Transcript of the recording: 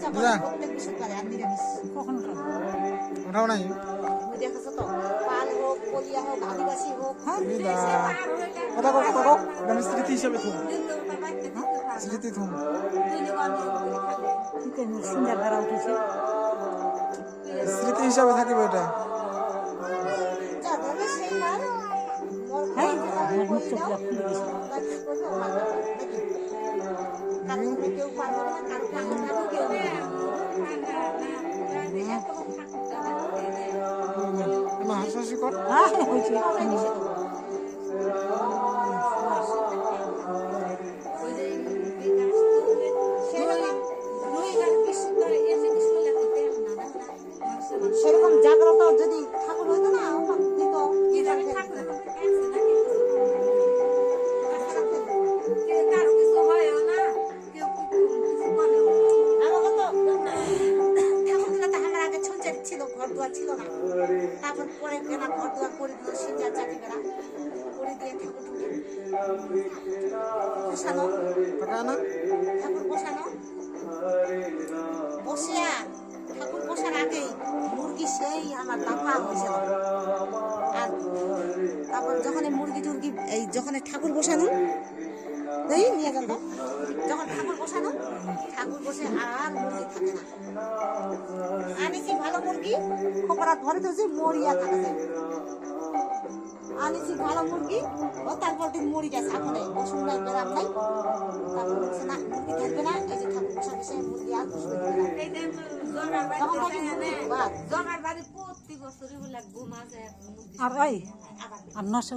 দিদা প্রত্যেক বৃহস্পতিবারে আর নিরামিষ কখন খাবো? ওঠাও নাই তুমি দেখেছো তো পাল হোক কলিয়া হোক আদিবাসী হোক দিদা কথা কও কথা কও আমি স্মৃতি হিসাবে থুম স্মৃতি থুম কি কেন সিঙ্গার ধারা উঠেছে? স্মৃতি হিসাবে থাকিবে এটা যা ধরবে সেই মার হ্যাঁ আমার মুখ চোখটা খুলে গেছে। কেউ পারবে না কারো কারো কেউ না হাসাহাসি কর হ্যাঁ হয়েছে। সেরকম জাগ্রত যদি ঠাকুর হইতো না দিত ছিল ঘর দুয়ার ছিল না তারপর পরে কেনা ঘর দুয়ার করে দিল সিঙ্গার চাটি বেড়া করে দিয়ে ঠাকুর বসানো টাকা না ঠাকুর বসানো বসিয়া ঠাকুর বসার আগেই মুরগি সেই আমার দাফা হয়েছিল আর তারপর যখন মুরগি টুরগি এই যখন ঠাকুর বসানো এই নিয়ে গেল যখন ঠাকুর বসানো ঠাকুর বসে আর মুরগি থাকে না আনিছি ভালো মুরগি খোপরা ধরে তো যে মরিয়া থাকে যায় আনিছি ভালো মুরগি ও তারপর দিন মরি গেছে আপনি ওষুধ নাই বেরাম নাই তারপর বলছে না মুরগি থাকবে না এই যে ঠাকুর বসা গেছে মুরগি আর বসবে আর ওই আর নশো